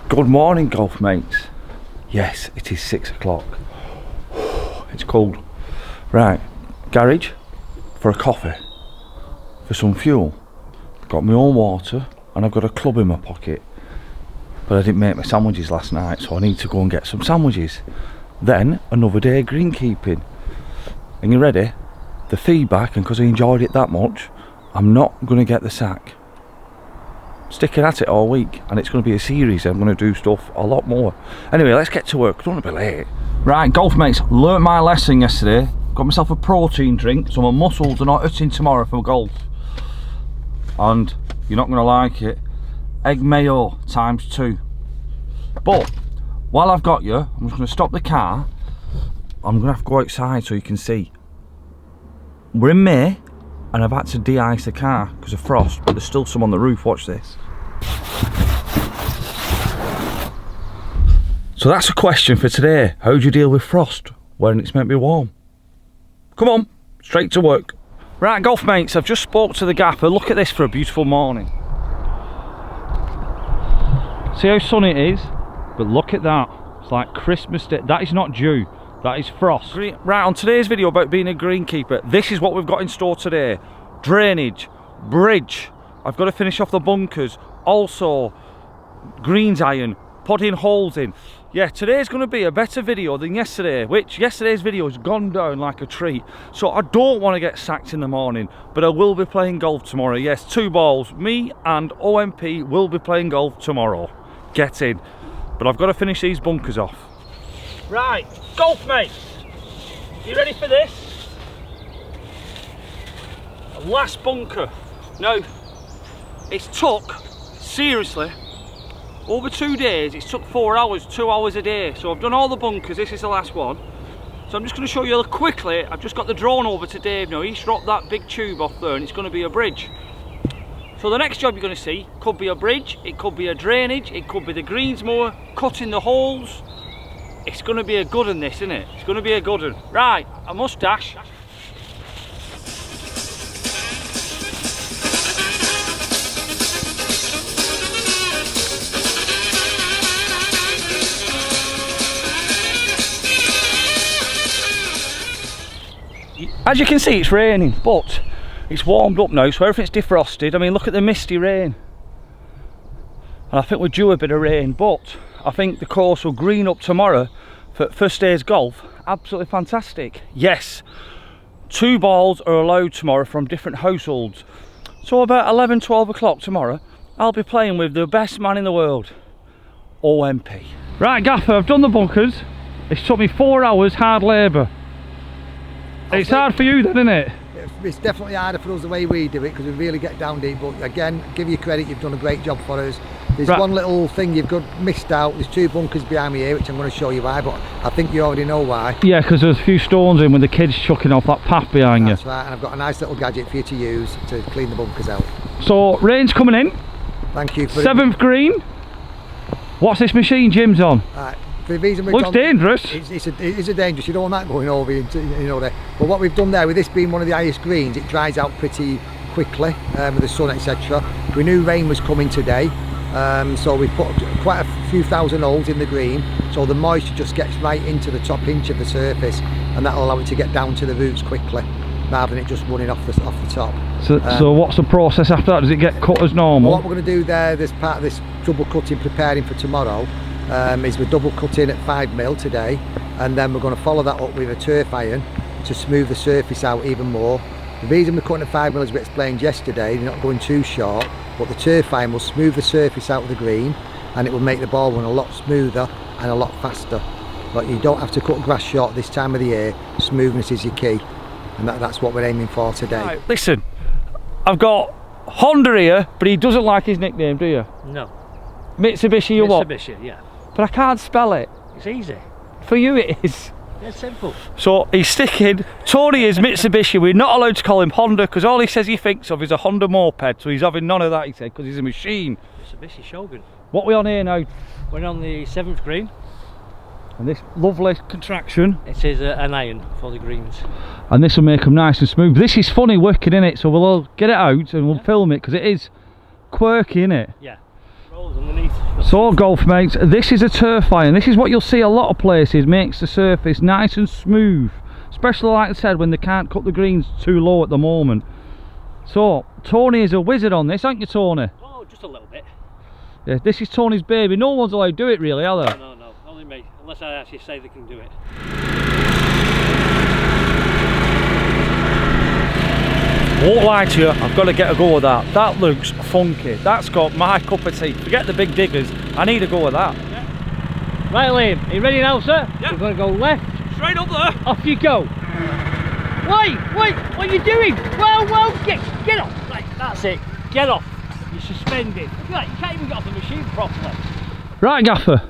Good morning, golf mates. Yes, it is 6 o'clock. It's cold. Right, garage for a coffee, for some fuel. Got my own water and I've got a club in my pocket. But I didn't make my sandwiches last night, so I need to go and get some sandwiches. Then another day greenkeeping. And you ready? The feedback, and because I enjoyed it that much, I'm not going to get the sack. Sticking at it all week, and it's going to be a series. I'm going to do stuff a lot more. Anyway, let's get to work. I don't want to be late. Right, golf mates, learnt my lesson yesterday. Got myself a protein drink, so my muscles are not hurting tomorrow for golf. And you're not going to like it. Egg mayo ×2. But while I've got you, I'm just going to stop the car. I'm going to have to go outside so you can see. We're in May, and I've had to de-ice the car because of frost, but there's still some on the roof. Watch this. So that's a question for today. How do you deal with frost when it's meant to be warm? Come on, straight to work. Right, golf mates, I've just spoke to the gaffer. Look at this for a beautiful morning. See how sunny it is? But look at that. It's like Christmas Day. That is not dew. That is frost. Right, on today's video about being a greenkeeper, this is what we've got in store today. Drainage, bridge. I've got to finish off the bunkers. Also, greens iron, putting holes in. Yeah, today's going to be a better video than yesterday, which yesterday's video has gone down like a tree. So I don't want to get sacked in the morning, but I will be playing golf tomorrow. Yes, 2 balls. Me and OMP will be playing golf tomorrow. Get in. But I've got to finish these bunkers off. Right, golf mates, you ready for this? Last bunker. Now, it's took, seriously, over 2 days. It's took 4 hours, 2 hours a day. So I've done all the bunkers. This is the last one. So I'm just going to show you quickly. I've just got the drone over to Dave now. He's dropped that big tube off there and it's going to be a bridge. So the next job you're going to see could be a bridge, it could be a drainage, it could be the greens mower, cutting the holes. It's going to be a good one, this, isn't it? It's going to be a good one. Right, I must dash. As you can see, it's raining, but it's warmed up now, so everything's defrosted. I mean, look at the misty rain. And I think we're due a bit of rain, but I think the course will green up tomorrow for first day's golf. Absolutely fantastic. Yes, 2 balls are allowed tomorrow from different households. So about 11, 12 o'clock tomorrow, I'll be playing with the best man in the world, OMP. Right, gaffer, I've done the bunkers. It's took me 4 hours hard labour. It's hard for you then, isn't it? It's definitely harder for us the way we do it because we really get down deep, but again, give you credit, you've done a great job for us. There's one little thing you've got missed out. There's 2 bunkers behind me here, which I'm going to show you why, but I think you already know why. Yeah, because there's a few stones in with the kids chucking off that path behind you. That's right, and I've got a nice little gadget for you to use to clean the bunkers out. So, rain's coming in. Thank you for 7th green. What's this machine Jim's on? For the reason looks dangerous. It's a dangerous. You don't want that going over into, you know, there. But what we've done there, with this being one of the highest greens, it dries out pretty quickly with the sun, etc. We knew rain was coming today, so we put quite a few thousand holes in the green, so the moisture just gets right into the top inch of the surface, and that'll allow it to get down to the roots quickly, rather than it just running off the top. So what's the process after that? Does it get cut as normal? Well, what we're going to do there, this part of this double cutting, preparing for tomorrow, is we're double cutting at 5mm today, and then we're going to follow that up with a turf iron to smooth the surface out even more. The reason we're cutting at 5mm, as we explained yesterday, you're not going too short, but the turf iron will smooth the surface out of the green, and it will make the ball run a lot smoother and a lot faster. But you don't have to cut grass short this time of the year. Smoothness is your key, and that's what we're aiming for today. Right, listen, I've got Honda here, but he doesn't like his nickname, do you? No. Mitsubishi, you what? Mitsubishi, yeah. But I can't spell it. It's easy. For you it is. It's simple. So he's sticking, Tony is Mitsubishi. We're not allowed to call him Honda because all he says he thinks of is a Honda moped, so he's having none of that, he said, because he's a machine. Mitsubishi Shogun. What are we on here now? We're on the 7th green. And this lovely contraction. It is an iron for the greens. And this will make them nice and smooth. This is funny working in it, so we'll get it out and we'll film it because it is quirky, isn't it? Yeah. Rolls underneath. So golf mates, this is a turf iron. This is what you'll see a lot of places, makes the surface nice and smooth, especially like I said when they can't cut the greens too low at the moment. So Tony is a wizard on this, aren't you, Tony? Oh, just a little bit. Yeah, this is Tony's baby. No one's allowed to do it really, are they? No, only me, unless I actually say they can do it. Won't lie to you, I've got to get a go of that. That looks funky. That's got my cup of tea. Forget the big diggers, I need a go of that. Yeah. Right, Liam, are you ready now, sir? Yeah. We're going to go left. Straight up there. Off you go. Wait, what are you doing? Well, get off. Right, that's it. Get off. You're suspended. Look at that, you can't even get off the machine properly. Right, Gaffer.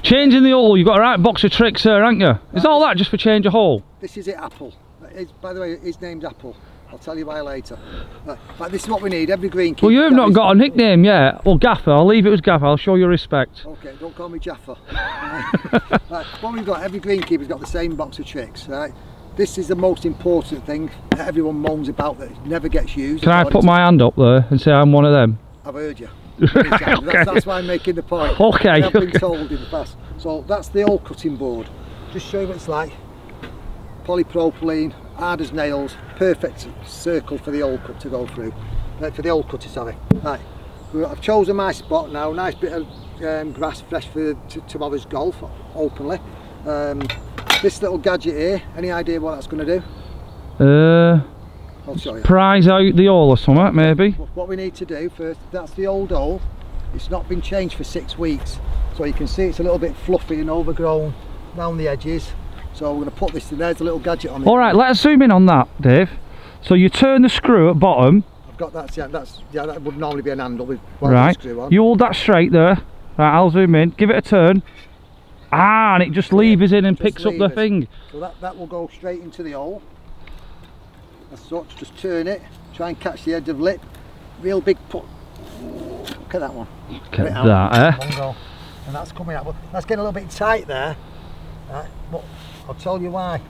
Changing the hole, you've got a right box of tricks there, haven't you? Is all that just for change a hole? This is it, Apple. By the way, his name's Apple. I'll tell you why later. But this is what we need, every greenkeeper. Well, you've not got a nickname yet. Well, Gaffer, I'll leave it as Gaffer, I'll show you respect. Okay, don't call me Jaffa. Right, what we've got, every greenkeeper's got the same box of tricks, right? This is the most important thing that everyone moans about that never gets used. Can I put my hand up there and say I'm one of them? I've heard you. Okay. That's why I'm making the point. Okay. I've been told in the past. So that's the hole cutting board. Just show you what it's like. Polypropylene, hard as nails, perfect circle for the hole cut to go through. For the hole cutter, sorry. Right, I've chosen my spot now. Nice bit of grass, fresh for tomorrow's golf, openly. This little gadget here, any idea what that's going to do? I'll show you. Prize out the hole or something, maybe. What we need to do first, that's the old hole. It's not been changed for 6 weeks. So you can see it's a little bit fluffy and overgrown around the edges. So we're going to put this in, there's a little gadget on it. Alright, let's zoom in on that, Dave. So you turn the screw at bottom. I've got that, yeah, that would normally be an handle with one right. screw on. You hold that straight there. Right, I'll zoom in, give it a turn. Ah, and it just levers in and picks up the thing. So that will go straight into the hole. As such, just turn it, try and catch the edge of lip. Real big put. Look at that one. Look at that, eh? And that's coming out, but that's getting a little bit tight there. Right, but I'll tell you why.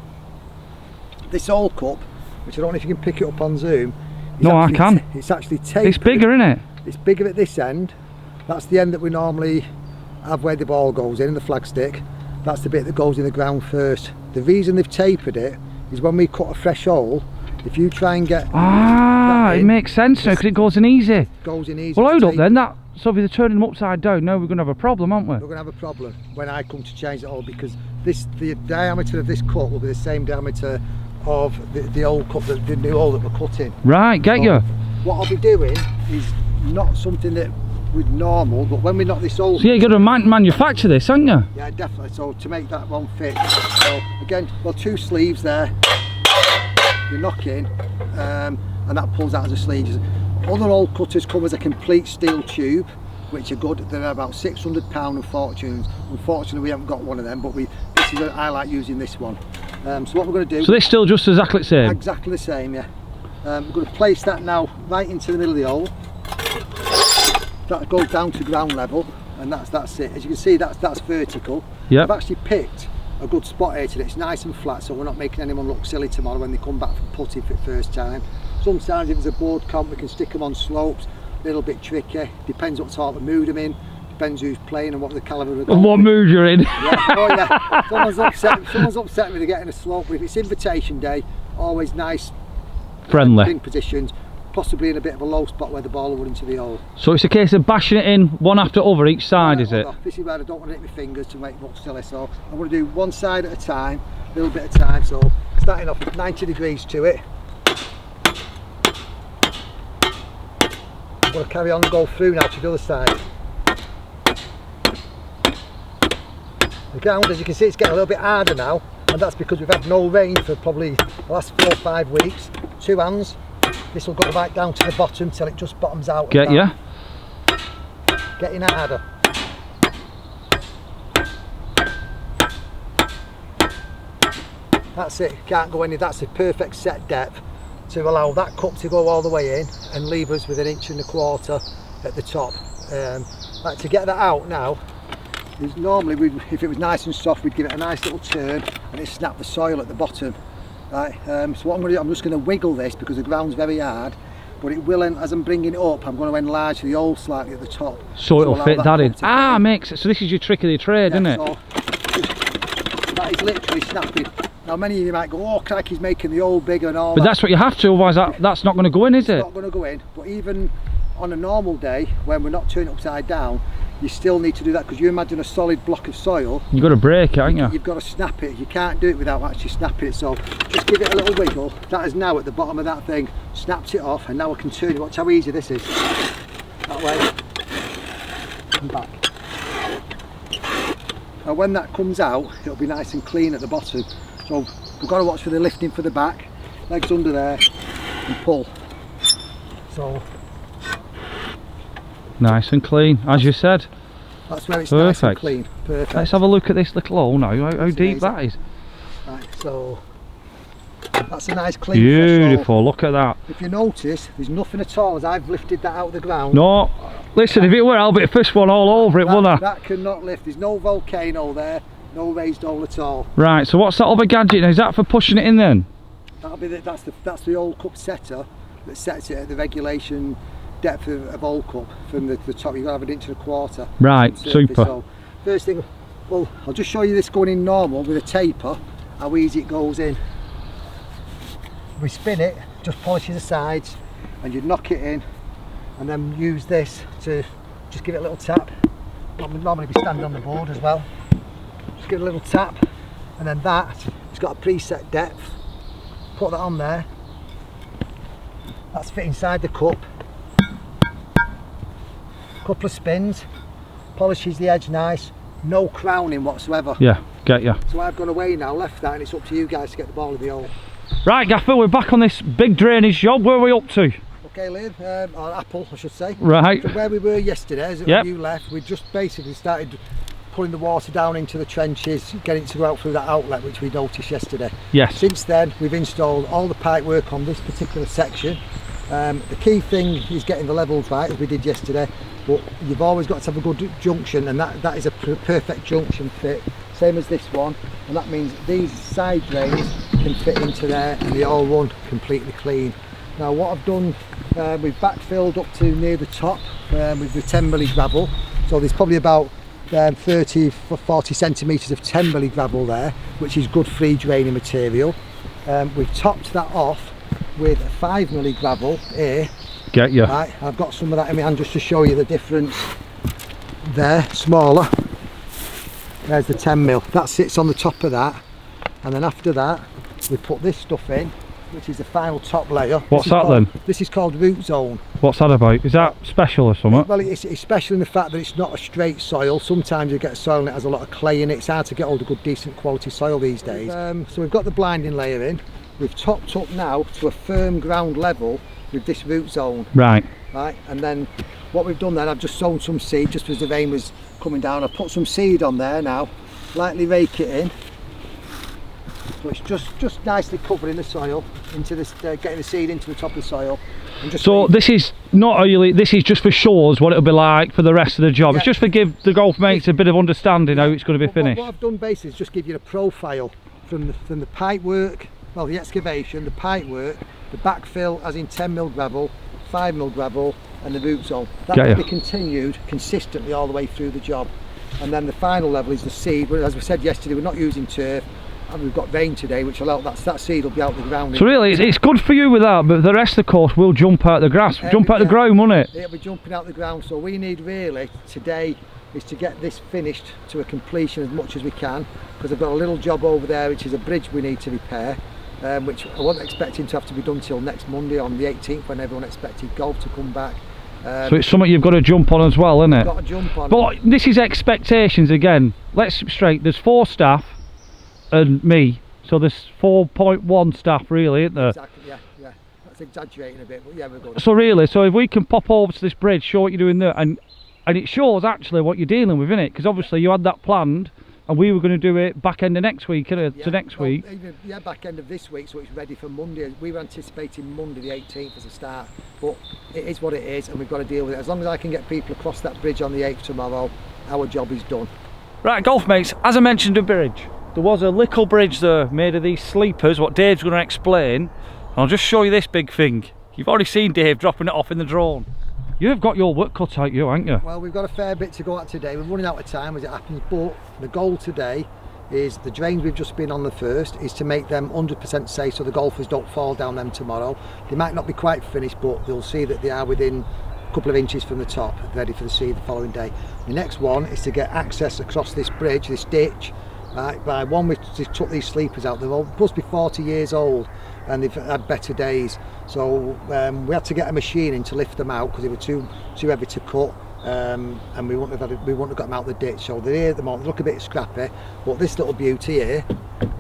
This hole cup, which I don't know if you can pick it up on zoom. No, I can. It's actually tapered. It's bigger, isn't it? It's bigger at this end. That's the end that we normally have where the ball goes in the flagstick. That's the bit that goes in the ground first. The reason they've tapered it is when we cut a fresh hole, if you try and get it makes sense now because it goes in easy. Goes in easy. Well, hold up then. So if they're turning them upside down, now we're going to have a problem, aren't we? We're going to have a problem when I come to change the hole, because the diameter of this cut will be the same diameter of the old cut, the new hole that we're cutting. Right, get you. What I'll be doing is not something that was normal, but when we knock this hole. So yeah, you got to manufacture this, haven't you? Yeah, definitely. So to make that one fit. So again, well, 2 sleeves there. You knock in, and that pulls out as a sleeve. Other hole cutters come as a complete steel tube, which are good. They're about £600 of fortunes. Unfortunately, we haven't got one of them, but I like using this one. So what we're going to do. So this still just exactly the same? Exactly the same, yeah. We're going to place that now right into the middle of the hole. That goes down to ground level, and that's it. As you can see, that's vertical. Yep. I've actually picked a good spot here today. It's nice and flat, so we're not making anyone look silly tomorrow when they come back from putting for the first time. Sometimes if it's a board comp, we can stick them on slopes. A little bit tricky. Depends what sort of mood I'm in. Depends who's playing and what the calibre of the golf. And what mood you're in. Yeah. Oh yeah. Someone's upset me to get in a slope. If it's invitation day, always nice, friendly pin positions. Possibly in a bit of a low spot where the ball will run into the hole. So it's a case of bashing it in one after other each side, is it? This is where I don't want to hit my fingers to make it look silly, so I'm going to do one side at a time, a little bit of time. So starting off with 90 degrees to it. I'm going to carry on and go through now to the other side. The ground, as you can see, it's getting a little bit harder now, and that's because we've had no rain for probably the last 4 or 5 weeks. 2 hands. This will go right down to the bottom till it just bottoms out. Get ya? Getting harder. That's it, can't go any, that's a perfect set depth to allow that cup to go all the way in and leave us with 1.25 inches at the top. Like to get that out now, is normally if it was nice and soft, we'd give it a nice little turn and it snap the soil at the bottom. Right, so what I'm going to do, I'm just going to wiggle this because the ground's very hard. but it will, as I'm bringing it up, I'm going to enlarge the hole slightly at the top. So it'll allow fit that in. Ah, makes it. So this is your trick of the trade, isn't it? So that is literally snapping. Now many of you might go, oh crikey, he's making the hole bigger and all but that. that's what you have to, otherwise that's not going to go in, is it? It's not going to go in, but even on a normal day, when we're not turning it upside down, you still need to do that, because you imagine a solid block of soil. You've got to break it, haven't you? You've got to snap it. You can't do it without actually snapping it. So just give it a little wiggle. That is now at the bottom of that thing. Snapped it off, and now I can turn it. Watch how easy this is. That way. And back. Now when that comes out, it'll be nice and clean at the bottom. So we've got to watch for the lifting for the back. Legs under there and pull. So nice and clean, as you said. That's where it's perfect. Nice and clean. Perfect. Let's have a look at this little hole now. How deep that is. Right, so that's a nice clean. Beautiful. Look at that. If you notice, there's nothing at all as I've lifted that out of the ground. No. Listen, if it were, I'll be the first one all over it, wouldn't I? That cannot lift. There's no volcano there. No raised hole at all. Right. So what's that other gadget now? Is that for pushing it in then? That'll be that's the old cup setter that sets it at the regulation depth of old cup from the top. You've got to have an inch and a quarter. Right, super. So first thing, well, I'll just show you this going in normal with a taper, how easy it goes in. We spin it, just polishes the sides, and you knock it in, and then use this to just give it a little tap. Normally be standing on the board as well. Just give it a little tap, and then that, it's got a preset depth. Put that on there. That's fit inside the cup. Couple of spins, polishes the edge nice, no crowning whatsoever. Yeah, get you. So I've gone away now, left that, and it's up to you guys to get the ball in the hole. Right, Gaffer, we're back on this big drainage job. Where are we up to? Okay, Liam, or Apple, I should say. Right. From where we were yesterday, as Yep. you left, we just basically started pulling the water down into the trenches, getting it to go out through that outlet, which we noticed yesterday. Yes. Since then, we've installed all the pipe work on this particular section. The key thing is getting the levels right, as we did yesterday, but you've always got to have a good junction, and that is a perfect junction fit, same as this one, and that means these side drains can fit into there and they all run completely clean. Now what I've done, we've backfilled up to near the top with the 10 milli gravel, so there's probably about 30 or 40 centimetres of 10 milli gravel there, which is good free draining material. We've topped that off with 5 milli gravel here. Get you. Right, I've got some of that in my hand just to show you the difference there, smaller. There's the 10 mil, that sits on the top of that, and then after that we put this stuff in, which is the final top layer. What's that then? This is called root zone. What's that about? Is that special or something? Well, it's special in the fact that it's not a straight soil. Sometimes you get soil and it has a lot of clay in it. It's hard to get all the good decent quality soil these days. So we've got the blinding layer in. We've topped up now to a firm ground level with this root zone. Right. Right, and then what we've done then, I've just sown some seed just as the rain was coming down. I've put some seed on there now, lightly rake it in. So it's just nicely covering the soil into this, getting the seed into the top of the soil. And just so this is not really, this is just for shows what it'll be like for the rest of the job. Yeah. It's just to give the golf mates a bit of understanding how it's going to be finished. What I've done basically is just give you a profile from the pipe work, well the excavation, the pipe work, the backfill as in 10 mil gravel, 5 mil gravel, and the root zone. That will be continued consistently all the way through the job. And then the final level is the seed. As we said yesterday, we're not using turf, and we've got rain today, which will help. That seed will be out the ground. So really, it's good for you with that, but the rest of the course will jump out the grass, jump out the ground, won't it? It'll be jumping out the ground. So we need really today is to get this finished to a completion as much as we can, because I've got a little job over there, which is a bridge we need to repair. Which I wasn't expecting to have to be done till next Monday on the 18th, when everyone expected golf to come back. So it's something you've got to jump on as well, isn't it? Got to jump on. But this is expectations again. Let's straight. There's 4 staff and me, so there's 4.1 staff really, isn't there? Exactly. Yeah. That's exaggerating a bit, but yeah, we're good. So really, so if we can pop over to this bridge, show what you're doing there, and it shows actually what you're dealing with, innit? Because obviously you had that planned. And we were going to do it back end of next week, to next week. Yeah, back end of this week, so it's ready for Monday. We were anticipating Monday the 18th as a start, but it is what it is, and we've got to deal with it. As long as I can get people across that bridge on the 8th tomorrow, our job is done. Right, golf mates, as I mentioned, a bridge. There was a little bridge there made of these sleepers, what Dave's going to explain. I'll just show you this big thing. You've already seen Dave dropping it off in the drone. You've got your work cut out, you, haven't you? Well, we've got a fair bit to go at today. We're running out of time as it happens, but the goal today is the drains we've just been on the first is to make them 100% safe so the golfers don't fall down them tomorrow. They might not be quite finished, but they'll see that they are within a couple of inches from the top, ready for the sea the following day. The next one is to get access across this bridge, this ditch. Right, by one we just took these sleepers out. They're supposed to be 40 years old and they've had better days. So we had to get a machine in to lift them out because they were too heavy to cut. And we wouldn't have got them out the ditch. So they're here at the moment. They look a bit scrappy, but this little beauty here,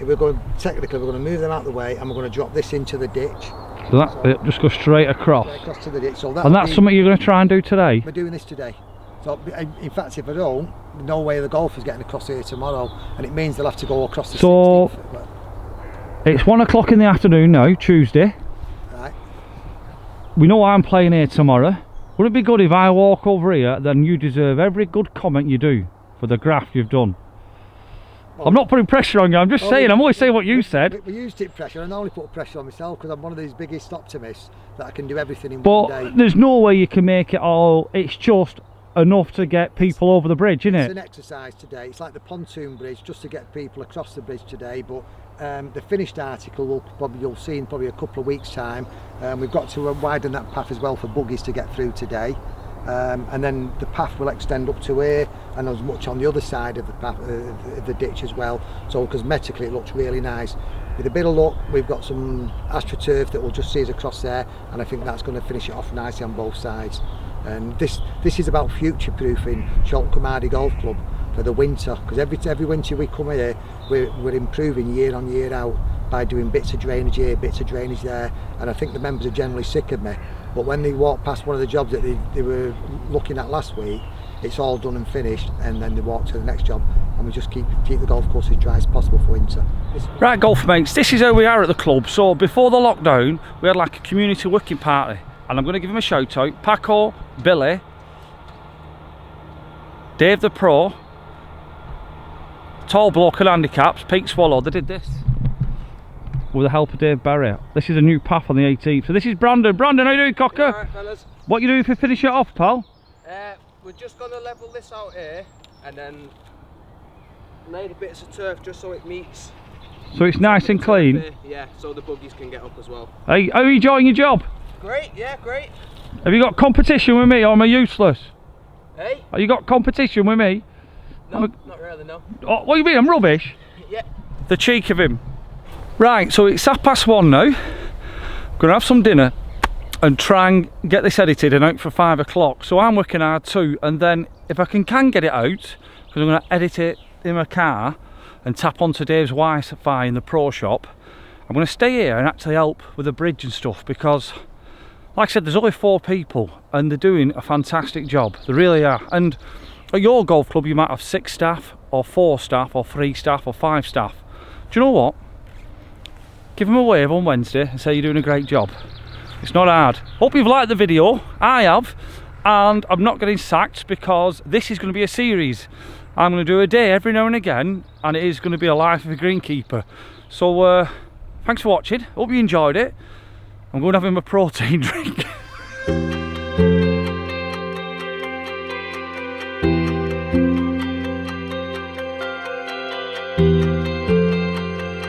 we're going to move them out of the way and we're going to drop this into the ditch. So that's it, just go straight across. Straight across to the ditch. So and that's something you're going to try and do today? We're doing this today. So in fact, if I don't, no way the golfers getting across here tomorrow, and it means they'll have to go across the 16th. It's 1 o'clock in the afternoon now, Tuesday. Right. We know I'm playing here tomorrow. Would it be good if I walk over here? Then you deserve every good comment you do for the graft you've done. Well, I'm not putting pressure on you, I'm just saying, I'm always saying what you said. We used it pressure, and I only put pressure on myself because I'm one of these biggest optimists that I can do everything in one day. But there's no way you can make it all, it's just enough to get people over the bridge, isn't it? It's an exercise today. It's like the pontoon bridge, just to get people across the bridge today. But the finished article you'll see in probably a couple of weeks' time. We've got to widen that path as well for buggies to get through today. And then the path will extend up to here and as much on the other side of the path, the ditch as well. So cosmetically it looks really nice. With a bit of luck, we've got some astroturf that will just see us across there, and I think that's going to finish it off nicely on both sides. And this is about future-proofing Chalton Comardy Golf Club for the winter, because every winter we come here, we're improving year on year out by doing bits of drainage here, bits of drainage there, and I think the members are generally sick of me. But when they walk past one of the jobs that they were looking at last week, it's all done and finished, and then they walk to the next job, and we just keep the golf course as dry as possible for winter. Right, golf mates, this is how we are at the club. So before the lockdown, we had like a community working party, and I'm going to give him a shout out. Paco, Billy, Dave the Pro, tall bloke and handicaps, Pete Swallow. They did this with the help of Dave Barry. This is a new path on the 18th. So this is Brandon. Brandon, how you doing, Cocker? Alright, fellas. What you doing for finish it off, pal? We're just going to level this out here and then lay the bits of turf just so it meets. So it's nice and clean? Here. Yeah, so the buggies can get up as well. Hey, how are you enjoying your job? Great, yeah, great. Have you got competition with me, or am I useless? Hey? Have you got competition with me? No, not really, no. Oh, what do you mean, I'm rubbish? Yeah. The cheek of him. Right, so it's 1:30 now. I'm going to have some dinner and try and get this edited and out for 5 o'clock. So I'm working hard too, and then if I can get it out, because I'm going to edit it in my car and tap onto Dave's Wi-Fi in the pro shop, I'm going to stay here and actually help with the bridge and stuff, because like I said, there's only 4 people and they're doing a fantastic job. They really are. And at your golf club you might have 6 staff or 4 staff or 3 staff or 5 staff. Do you know what? Give them a wave on Wednesday and say you're doing a great job. It's not hard. Hope you've liked the video. I have, and I'm not getting sacked because this is going to be a series. I'm going to do a day every now and again, and it is going to be a life of a greenkeeper. So thanks for watching. Hope you enjoyed it. I'm going to have him a protein drink.